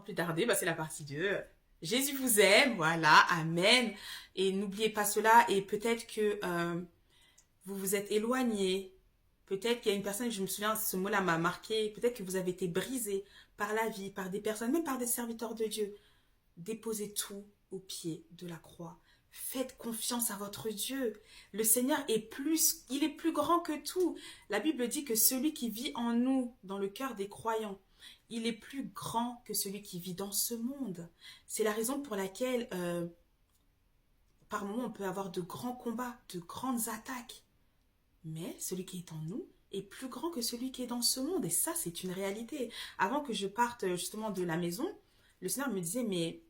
plus tarder, c'est la partie 2. Jésus vous aime, voilà, amen. Et n'oubliez pas cela, et peut-être que vous vous êtes éloigné. Peut-être qu'il y a une personne, je me souviens, ce mot-là m'a marqué, peut-être que vous avez été brisé par la vie, par des personnes, même par des serviteurs de Dieu. Déposez tout au pied de la croix. Faites confiance à votre Dieu. Le Seigneur il est plus grand que tout. La Bible dit que celui qui vit en nous, dans le cœur des croyants, il est plus grand que celui qui vit dans ce monde. C'est la raison pour laquelle, par moments, on peut avoir de grands combats, de grandes attaques. Mais celui qui est en nous est plus grand que celui qui est dans ce monde. Et ça, c'est une réalité. Avant que je parte justement de la maison, le Seigneur me disait, mais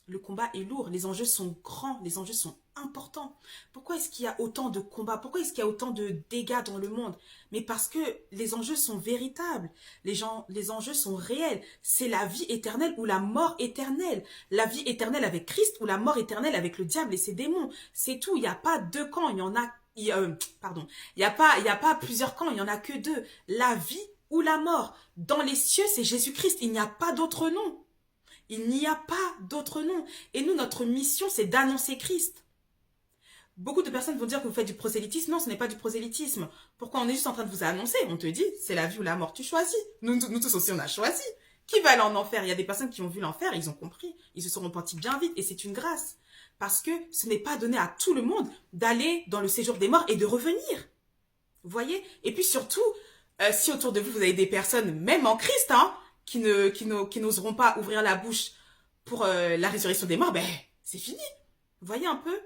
le combat est lourd, les enjeux sont grands, les enjeux sont importants. Pourquoi est-ce qu'il y a autant de combats? Pourquoi est-ce qu'il y a autant de dégâts dans le monde? Mais parce que les enjeux sont véritables, les enjeux sont réels. C'est la vie éternelle ou la mort éternelle. La vie éternelle avec Christ ou la mort éternelle avec le diable et ses démons. C'est tout, il n'y a pas deux camps, il n'y a pas plusieurs camps, il n'y en a que deux. La vie ou la mort. Dans les cieux, c'est Jésus-Christ, il n'y a pas d'autre nom. Il n'y a pas d'autre nom. Et nous, notre mission, c'est d'annoncer Christ. Beaucoup de personnes vont dire que vous faites du prosélytisme. Non, ce n'est pas du prosélytisme. Pourquoi? On est juste en train de vous annoncer. On te dit, c'est la vie ou la mort, tu choisis. Nous tous aussi, on a choisi. Qui va aller en enfer? Il y a des personnes qui ont vu l'enfer, ils ont compris. Ils se sont repentis bien vite et c'est une grâce. Parce que ce n'est pas donné à tout le monde d'aller dans le séjour des morts et de revenir. Vous voyez? Et puis surtout, si autour de vous, vous avez des personnes, même en Christ, qui n'oseront pas ouvrir la bouche pour la résurrection des morts, c'est fini. Vous voyez un peu?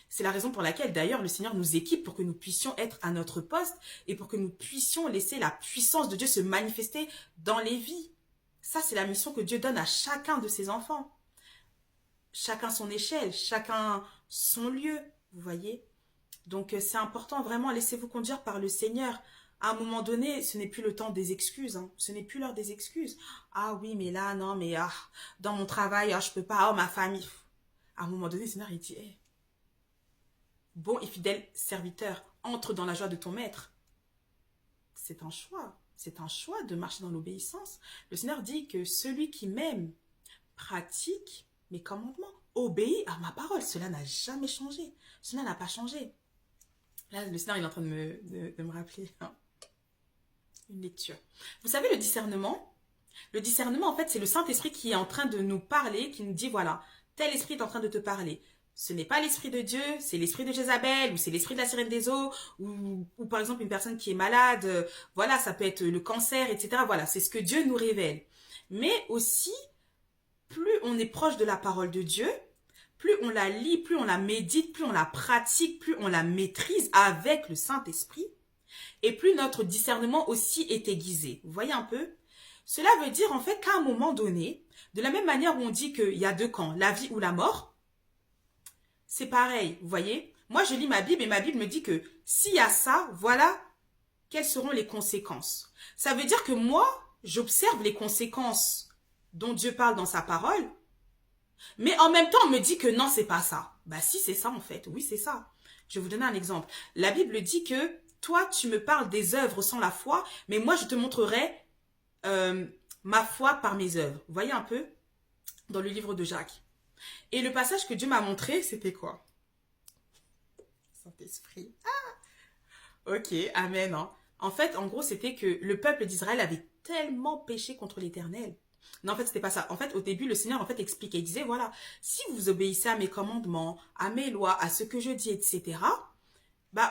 C'est la raison pour laquelle, d'ailleurs, le Seigneur nous équipe pour que nous puissions être à notre poste et pour que nous puissions laisser la puissance de Dieu se manifester dans les vies. Ça, c'est la mission que Dieu donne à chacun de ses enfants. Chacun son échelle, chacun son lieu, vous voyez? Donc, c'est important, vraiment, laissez-vous conduire par le Seigneur. À un moment donné, ce n'est plus le temps des excuses. Ce n'est plus l'heure des excuses. Ah oui, mais là, non, mais dans mon travail, je peux pas. Oh, ma famille. À un moment donné, le Seigneur, il dit, hey, bon et fidèle serviteur, entre dans la joie de ton maître. C'est un choix. C'est un choix de marcher dans l'obéissance. Le Seigneur dit que celui qui m'aime pratique mes commandements, obéit à ma parole. Cela n'a jamais changé. Cela n'a pas changé. Là, le Seigneur, il est en train de me rappeler une lecture. Vous savez, le discernement, en fait, c'est le Saint-Esprit qui est en train de nous parler, qui nous dit, voilà, tel esprit est en train de te parler. Ce n'est pas l'esprit de Dieu, c'est l'esprit de Jézabel, ou c'est l'esprit de la sirène des eaux, ou par exemple une personne qui est malade, voilà, ça peut être le cancer, etc. Voilà, c'est ce que Dieu nous révèle. Mais aussi, plus on est proche de la parole de Dieu, plus on la lit, plus on la médite, plus on la pratique, plus on la maîtrise avec le Saint-Esprit, et plus notre discernement aussi est aiguisé. Vous voyez un peu? Cela veut dire en fait qu'à un moment donné, de la même manière où on dit qu'il y a deux camps, la vie ou la mort, c'est pareil, vous voyez? Moi, je lis ma Bible et ma Bible me dit que s'il y a ça, voilà quelles seront les conséquences. Ça veut dire que moi, j'observe les conséquences dont Dieu parle dans sa parole, mais en même temps, on me dit que non, c'est pas ça. Si, c'est ça en fait. Oui, c'est ça. Je vais vous donner un exemple. La Bible dit que toi, tu me parles des œuvres sans la foi, mais moi, je te montrerai ma foi par mes œuvres. Vous voyez un peu? Dans le livre de Jacques. Et le passage que Dieu m'a montré, c'était quoi? Saint-Esprit. Ok, amen. En fait, en gros, c'était que le peuple d'Israël avait tellement péché contre l'Éternel. Non, en fait, c'était pas ça. En fait, au début, le Seigneur, expliquait. Il disait, voilà, si vous obéissez à mes commandements, à mes lois, à ce que je dis, etc.,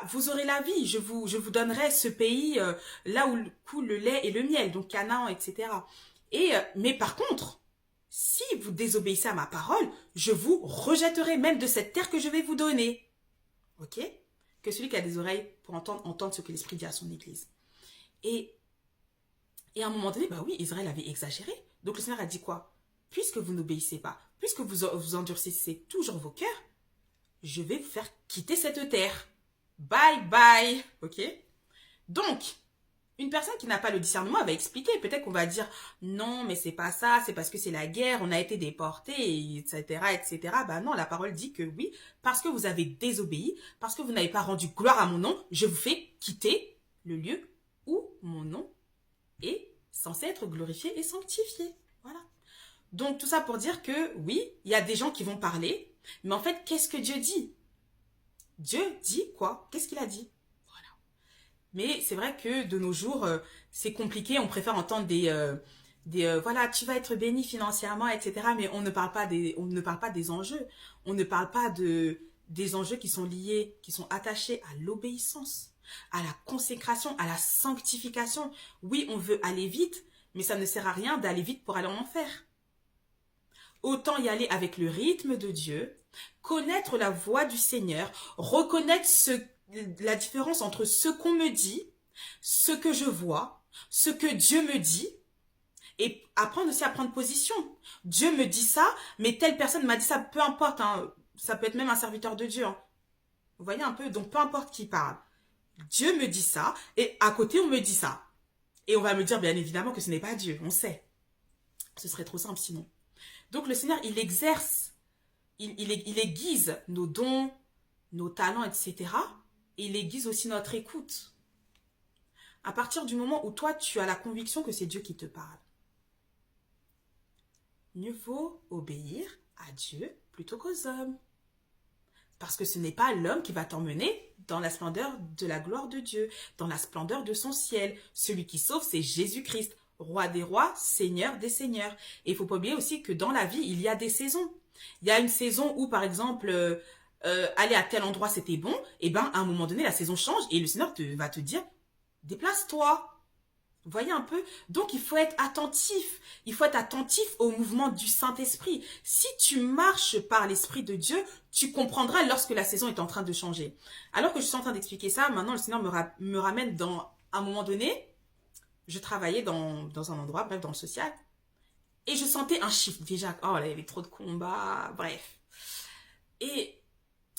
vous aurez la vie. Je vous donnerai ce pays là où coule le lait et le miel, donc Canaan, etc. Mais par contre, si vous désobéissez à ma parole, je vous rejetterai même de cette terre que je vais vous donner. Ok? Que celui qui a des oreilles pour entendre ce que l'Esprit dit à son Église. Et à un moment donné, oui, Israël avait exagéré. Donc le Seigneur a dit quoi? Puisque vous n'obéissez pas, puisque vous endurcissez toujours vos cœurs, je vais vous faire quitter cette terre. Bye bye. Ok? Donc, une personne qui n'a pas le discernement va expliquer. Peut-être qu'on va dire, non, mais c'est pas ça, c'est parce que c'est la guerre, on a été déportés, etc., etc. Non, la parole dit que oui, parce que vous avez désobéi, parce que vous n'avez pas rendu gloire à mon nom, je vous fais quitter le lieu où mon nom est censé être glorifié et sanctifié. Voilà. Donc, tout ça pour dire que, oui, il y a des gens qui vont parler, mais en fait, qu'est-ce que Dieu dit? Dieu dit quoi? Qu'est-ce qu'il a dit? Voilà. Mais c'est vrai que de nos jours, c'est compliqué. On préfère entendre voilà, tu vas être béni financièrement, etc. Mais on ne parle pas des enjeux. On ne parle pas des enjeux qui sont liés, qui sont attachés à l'obéissance, à la consécration, à la sanctification. Oui, on veut aller vite, mais ça ne sert à rien d'aller vite pour aller en enfer. Autant y aller avec le rythme de Dieu, connaître la voix du Seigneur, reconnaître la différence entre ce qu'on me dit, ce que je vois, ce que Dieu me dit, et apprendre aussi à prendre position. Dieu me dit ça, mais telle personne m'a dit ça, peu importe, hein, ça peut être même un serviteur de Dieu. Hein. Vous voyez un peu, donc peu importe qui parle. Dieu me dit ça, et à côté on me dit ça. Et on va me dire bien évidemment que ce n'est pas Dieu, on sait. Ce serait trop simple sinon. Donc le Seigneur, il exerce, il aiguise nos dons, nos talents, etc. Et il aiguise aussi notre écoute. À partir du moment où toi, tu as la conviction que c'est Dieu qui te parle, mieux vaut obéir à Dieu plutôt qu'aux hommes. Parce que ce n'est pas l'homme qui va t'emmener dans la splendeur de la gloire de Dieu, dans la splendeur de son ciel. Celui qui sauve, c'est Jésus-Christ, roi des rois, seigneur des seigneurs. Et il ne faut pas oublier aussi que dans la vie, il y a des saisons. Il y a une saison où, par exemple, aller à tel endroit, c'était bon. Et bien, à un moment donné, la saison change et le Seigneur va te dire, déplace-toi. Vous voyez un peu? Donc, il faut être attentif. Il faut être attentif au mouvement du Saint-Esprit. Si tu marches par l'Esprit de Dieu, tu comprendras lorsque la saison est en train de changer. Alors que je suis en train d'expliquer ça, maintenant, le Seigneur me ramène dans un moment donné. Je travaillais dans un endroit, bref, dans le social. Et je sentais un shift. Déjà, oh là, il y avait trop de combats, bref. Et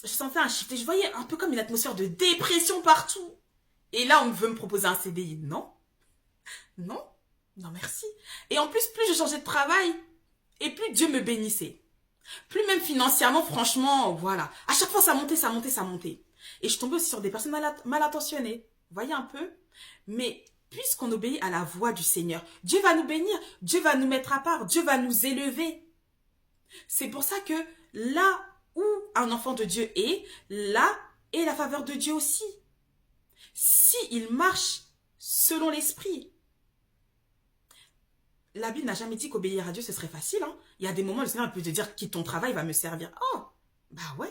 je sentais un shift. Et je voyais un peu comme une atmosphère de dépression partout. Et là, on veut me proposer un CDI. Non. Non, non merci. Et en plus, plus je changeais de travail, et plus Dieu me bénissait. Plus même financièrement, franchement, voilà. À chaque fois, ça montait, ça montait, ça montait. Et je tombais aussi sur des personnes mal intentionnées. Vous voyez un peu? Mais puisqu'on obéit à la voix du Seigneur, Dieu va nous bénir, Dieu va nous mettre à part, Dieu va nous élever. C'est pour ça que là où un enfant de Dieu est, là est la faveur de Dieu aussi. S'il marche selon l'esprit. La Bible n'a jamais dit qu'obéir à Dieu, ce serait facile. Hein. Il y a des moments où le Seigneur peut te dire, quitte ton travail, va me servir. Oh, bah ouais,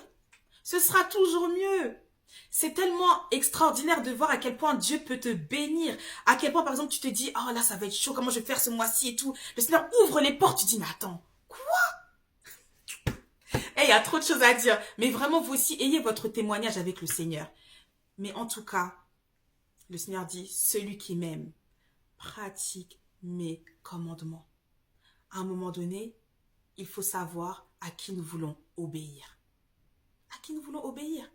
ce sera toujours mieux. C'est tellement extraordinaire de voir à quel point Dieu peut te bénir. À quel point, par exemple, tu te dis, oh là, ça va être chaud, comment je vais faire ce mois-ci et tout. Le Seigneur ouvre les portes, tu dis, mais attends, quoi? Il y a trop de choses à dire. Mais vraiment, vous aussi, ayez votre témoignage avec le Seigneur. Mais en tout cas, le Seigneur dit, celui qui m'aime pratique mes commandements. À un moment donné, il faut savoir à qui nous voulons obéir. À qui nous voulons obéir.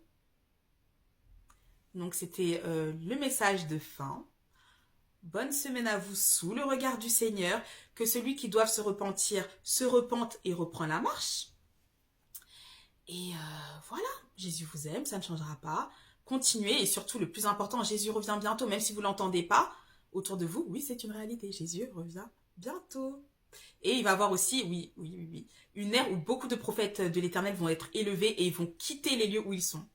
Donc, c'était le message de fin. Bonne semaine à vous sous le regard du Seigneur. Que celui qui doit se repentir se repente et reprend la marche. Et voilà, Jésus vous aime, ça ne changera pas. Continuez et surtout, le plus important, Jésus revient bientôt, même si vous ne l'entendez pas. Autour de vous, oui, c'est une réalité. Jésus revient bientôt. Et il va y avoir aussi, oui, une ère où beaucoup de prophètes de l'Éternel vont être élevés et ils vont quitter les lieux où ils sont.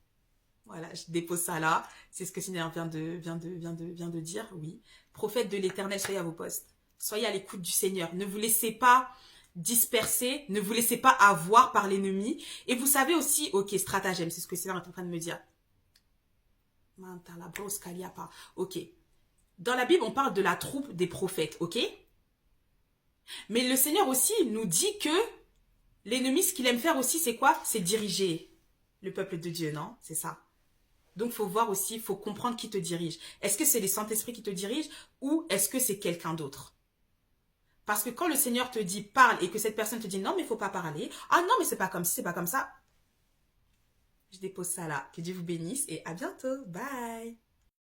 Voilà, je dépose ça là. C'est ce que Seigneur vient de dire, oui. Prophètes de l'Éternel, soyez à vos postes. Soyez à l'écoute du Seigneur. Ne vous laissez pas disperser, ne vous laissez pas avoir par l'ennemi. Et vous savez aussi, ok, stratagème, c'est ce que Seigneur est en train de me dire. Ok. Dans la Bible, on parle de la troupe des prophètes, ok? Mais le Seigneur aussi nous dit que l'ennemi, ce qu'il aime faire aussi, c'est quoi? C'est diriger le peuple de Dieu, non? C'est ça. Donc, il faut voir aussi, il faut comprendre qui te dirige. Est-ce que c'est les Saint-Esprit qui te dirigent ou est-ce que c'est quelqu'un d'autre? Parce que quand le Seigneur te dit parle et que cette personne te dit non, mais il ne faut pas parler. Ah non, mais c'est pas comme ci, c'est pas comme ça. Je dépose ça là. Que Dieu vous bénisse et à bientôt. Bye!